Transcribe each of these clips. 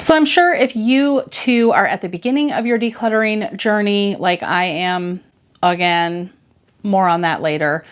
So I'm sure if you too are at the beginning of your decluttering journey, like I am, again, more on that later,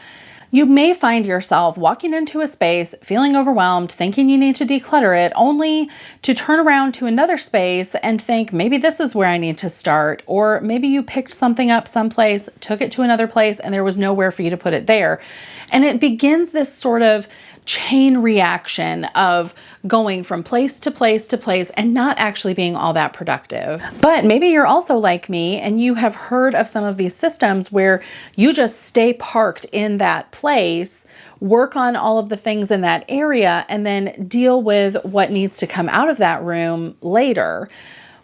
you may find yourself walking into a space, feeling overwhelmed, thinking you need to declutter it, only to turn around to another space and think, maybe this is where I need to start. Or maybe you picked something up someplace, took it to another place, and there was nowhere for you to put it there. And it begins this sort of chain reaction of going from place to place to place and not actually being all that productive. But maybe you're also like me and you have heard of some of these systems where you just stay parked in that place, work on all of the things in that area, and then deal with what needs to come out of that room later,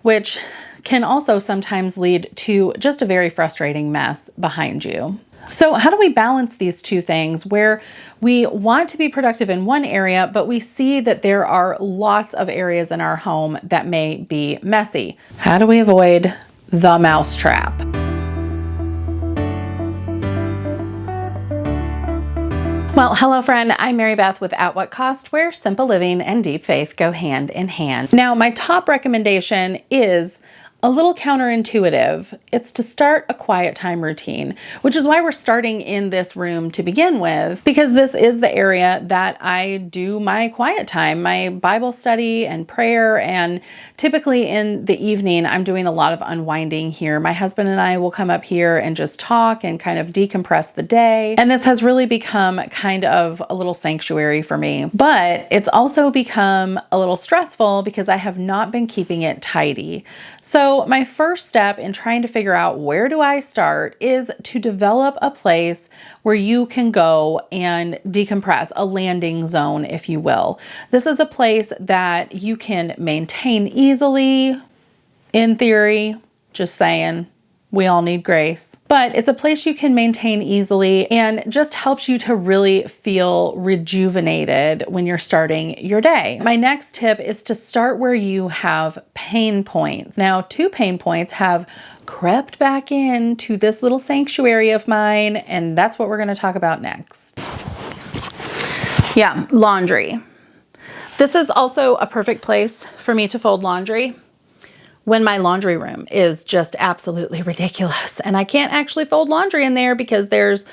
which can also sometimes lead to just a very frustrating mess behind you. So how do we balance these two things where we want to be productive in one area, but we see that there are lots of areas in our home that may be messy? How do we avoid the mousetrap? Well, hello friend, I'm Mary Beth with At What Cost, where simple living and deep faith go hand in hand. Now, my top recommendation is a little counterintuitive. It's to start a quiet time routine, which is why we're starting in this room to begin with, because this is the area that I do my quiet time, my Bible study and prayer. And typically in the evening, I'm doing a lot of unwinding here. My husband and I will come up here and just talk and kind of decompress the day. And this has really become kind of a little sanctuary for me, but it's also become a little stressful because I have not been keeping it tidy. So my first step in trying to figure out where do I start is to develop a place where you can go and decompress, a landing zone, if you will. This is a place that you can maintain easily, in theory, just saying. We all need grace, but it's a place you can maintain easily and just helps you to really feel rejuvenated when you're starting your day. My next tip is to start where you have pain points. Now, 2 pain points have crept back into this little sanctuary of mine, and that's what we're going to talk about next. Yeah, laundry. This is also a perfect place for me to fold laundry when my laundry room is just absolutely ridiculous. And I can't actually fold laundry in there because there's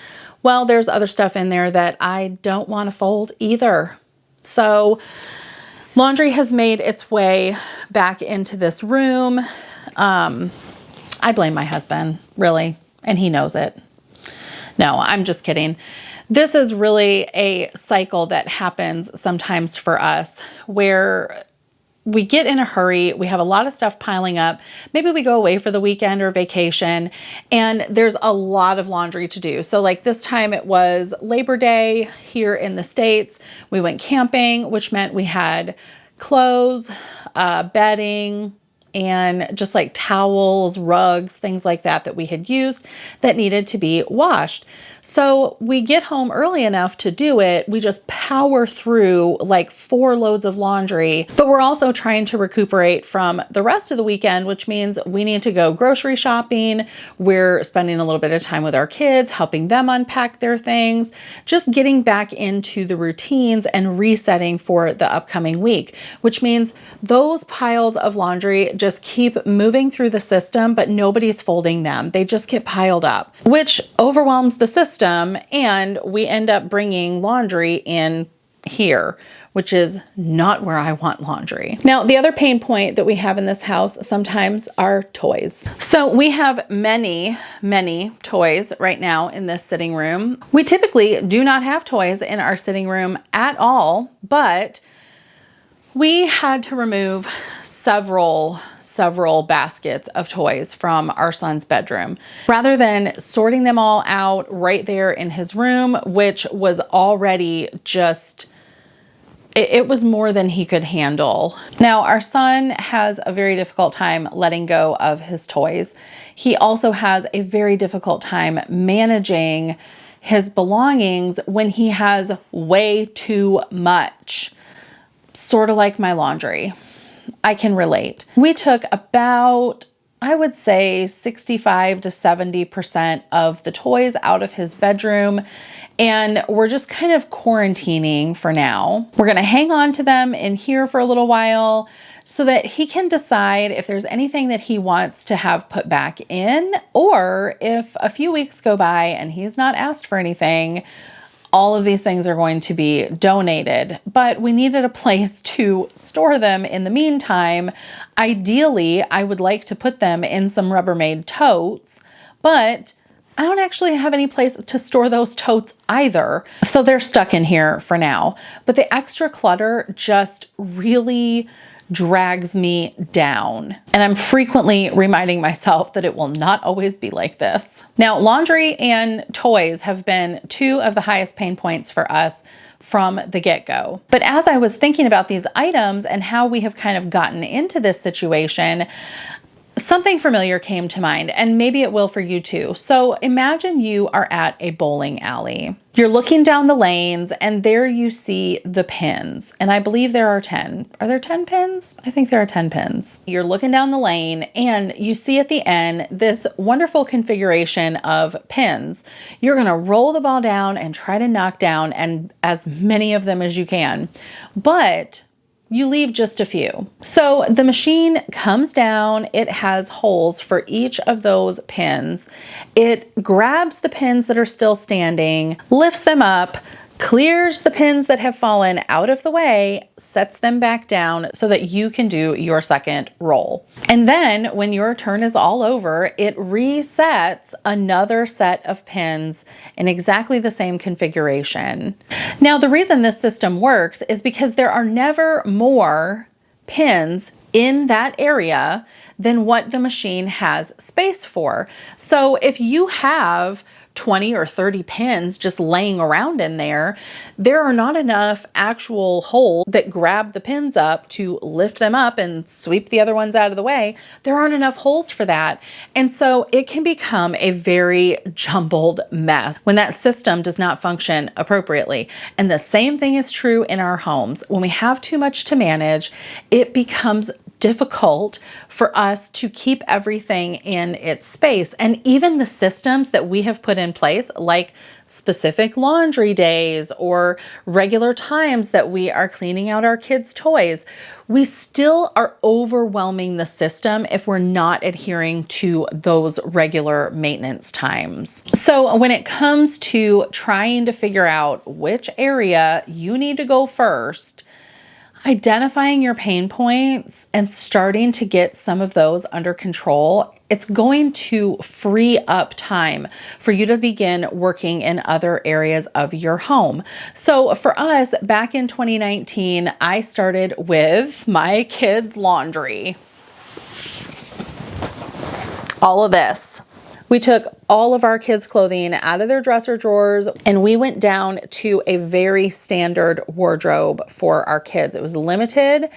other stuff in there that I don't want to fold either. So laundry has made its way back into this room. I blame my husband, really, and he knows it. No, I'm just kidding. This is really a cycle that happens sometimes for us where we get in a hurry, we have a lot of stuff piling up. Maybe we go away for the weekend or vacation, and there's a lot of laundry to do. So like this time it was Labor Day here in the States. We went camping, which meant we had clothes, bedding, and just like towels, rugs, things like that we had used that needed to be washed. So we get home early enough to do it. We just power through like 4 loads of laundry, but we're also trying to recuperate from the rest of the weekend, which means we need to go grocery shopping. We're spending a little bit of time with our kids, helping them unpack their things, just getting back into the routines and resetting for the upcoming week, which means those piles of laundry just keep moving through the system, but nobody's folding them. They just get piled up, which overwhelms the system. And we end up bringing laundry in here, which is not where I want laundry. Now, the other pain point that we have in this house sometimes are toys. So we have many, many toys right now in this sitting room. We typically do not have toys in our sitting room at all, but we had to remove several baskets of toys from our son's bedroom. Rather than sorting them all out right there in his room, which was already just, it was more than he could handle. Now, our son has a very difficult time letting go of his toys. He also has a very difficult time managing his belongings when he has way too much. Sort of like my laundry. I can relate. We took about, I would say 65 to 70% of the toys out of his bedroom, and we're just kind of quarantining for now. We're going to hang on to them in here for a little while, so that he can decide if there's anything that he wants to have put back in, or if a few weeks go by and he's not asked for anything, all of these things are going to be donated. But we needed a place to store them in the meantime. Ideally, I would like to put them in some Rubbermaid totes, but I don't actually have any place to store those totes either. So they're stuck in here for now. But the extra clutter just really drags me down. And I'm frequently reminding myself that it will not always be like this. Now, laundry and toys have been two of the highest pain points for us from the get-go. But as I was thinking about these items and how we have kind of gotten into this situation, something familiar came to mind, and maybe it will for you too. So imagine you are at a bowling alley. You're looking down the lanes and there you see the pins. And I believe there are 10. Are there 10 pins? I think there are 10 pins. You're looking down the lane and you see at the end this wonderful configuration of pins. You're gonna roll the ball down and try to knock down and as many of them as you can. But you leave just a few. So the machine comes down, it has holes for each of those pins. It grabs the pins that are still standing, lifts them up, clears the pins that have fallen out of the way, sets them back down so that you can do your second roll. And then when your turn is all over, it resets another set of pins in exactly the same configuration. Now, the reason this system works is because there are never more pins in that area than what the machine has space for. So if you have 20 or 30 pins just laying around in there, there are not enough actual holes that grab the pins up to lift them up and sweep the other ones out of the way. There aren't enough holes for that. And so it can become a very jumbled mess when that system does not function appropriately. And the same thing is true in our homes. When we have too much to manage, it becomes difficult for us to keep everything in its space. And even the systems that we have put in place, like specific laundry days or regular times that we are cleaning out our kids' toys, we still are overwhelming the system if we're not adhering to those regular maintenance times. So when it comes to trying to figure out which area you need to go first, identifying your pain points and starting to get some of those under control, it's going to free up time for you to begin working in other areas of your home. So for us, back in 2019, I started with my kids' laundry. All of this. We took all of our kids' clothing out of their dresser drawers and we went down to a very standard wardrobe for our kids. It was limited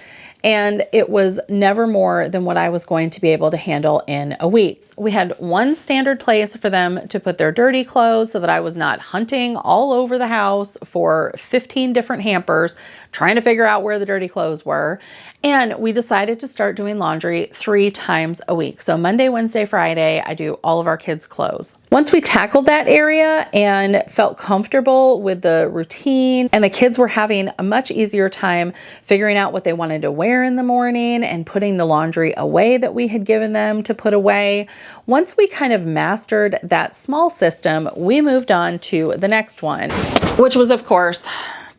and it was never more than what I was going to be able to handle in a week. We had one standard place for them to put their dirty clothes so that I was not hunting all over the house for 15 different hampers trying to figure out where the dirty clothes were. And we decided to start doing laundry 3 times a week. So Monday, Wednesday, Friday, I do all of our kids' clothes. Once we tackled that area and felt comfortable with the routine, and the kids were having a much easier time figuring out what they wanted to wear in the morning and putting the laundry away that we had given them to put away, once we kind of mastered that small system, we moved on to the next one, which was, of course,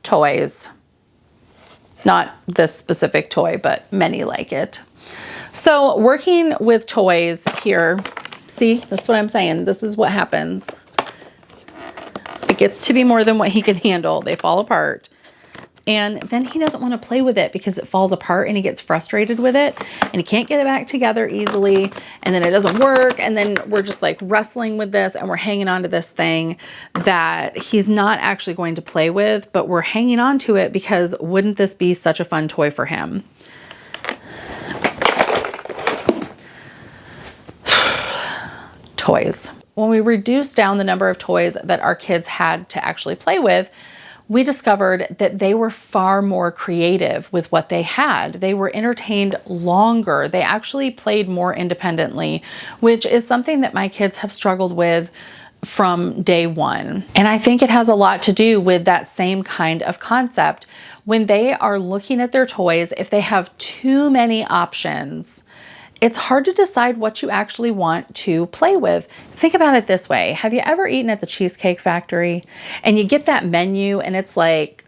toys. Not this specific toy, but many like it. So working with toys here, see, that's what I'm saying. This is what happens. It gets to be more than what he can handle. They fall apart. And then he doesn't want to play with it because it falls apart and he gets frustrated with it and he can't get it back together easily. And then it doesn't work. And then we're just like wrestling with this and we're hanging on to this thing that he's not actually going to play with, but we're hanging on to it because wouldn't this be such a fun toy for him? Toys. When we reduced down the number of toys that our kids had to actually play with, we discovered that they were far more creative with what they had. They were entertained longer. They actually played more independently, which is something that my kids have struggled with from day one. And I think it has a lot to do with that same kind of concept. When they are looking at their toys, if they have too many options, it's hard to decide what you actually want to play with. Think about it this way. Have you ever eaten at the Cheesecake Factory and you get that menu and it's like,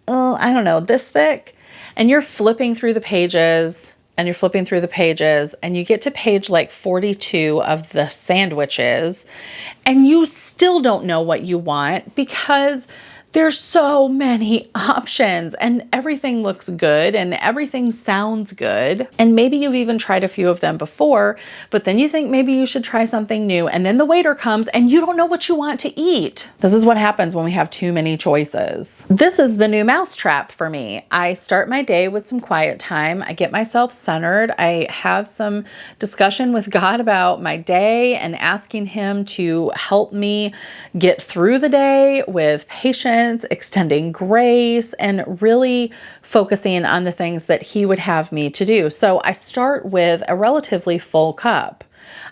oh, I don't know, this thick? And you're flipping through the pages and you're flipping through the pages and you get to page like 42 of the sandwiches and you still don't know what you want because there's so many options and everything looks good and everything sounds good. And maybe you've even tried a few of them before, but then you think maybe you should try something new. And then the waiter comes and you don't know what you want to eat. This is what happens when we have too many choices. This is the new mousetrap for me. I start my day with some quiet time. I get myself centered. I have some discussion with God about my day and asking Him to help me get through the day with patience, extending grace, and really focusing on the things that He would have me to do. So I start with a relatively full cup.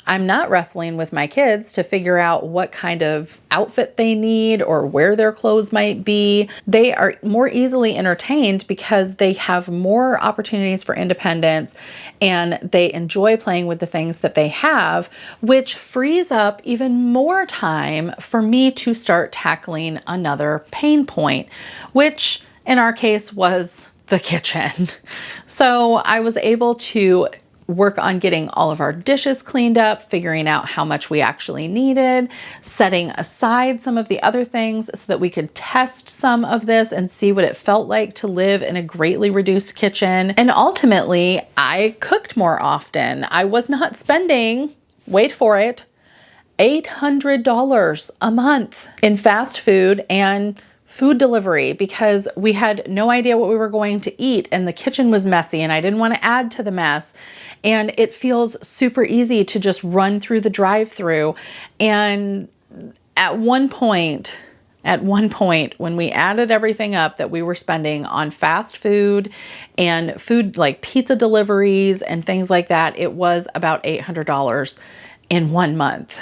I'm not wrestling with my kids to figure out what kind of outfit they need or where their clothes might be. They are more easily entertained because they have more opportunities for independence and they enjoy playing with the things that they have, which frees up even more time for me to start tackling another pain point, which in our case was the kitchen. So I was able to work on getting all of our dishes cleaned up, figuring out how much we actually needed, setting aside some of the other things so that we could test some of this and see what it felt like to live in a greatly reduced kitchen. And ultimately, I cooked more often. I was not spending, wait for it, $800 a month in fast food and food delivery because we had no idea what we were going to eat and the kitchen was messy and I didn't want to add to the mess. And it feels super easy to just run through the drive-through. And at one point, when we added everything up that we were spending on fast food and food like pizza deliveries and things like that, it was about $800 in 1 month.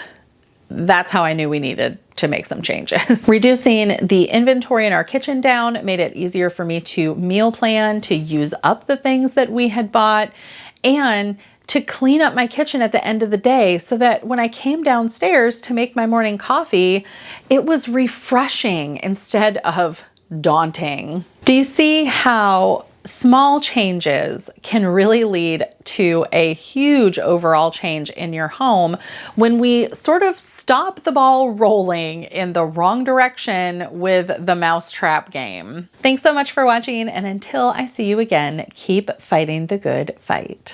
That's how I knew we needed to make some changes. Reducing the inventory in our kitchen down made it easier for me to meal plan, to use up the things that we had bought, and to clean up my kitchen at the end of the day so that when I came downstairs to make my morning coffee, it was refreshing instead of daunting. Do you see how small changes can really lead to a huge overall change in your home when we sort of stop the ball rolling in the wrong direction with the mousetrap game? Thanks so much for watching, and until I see you again, keep fighting the good fight.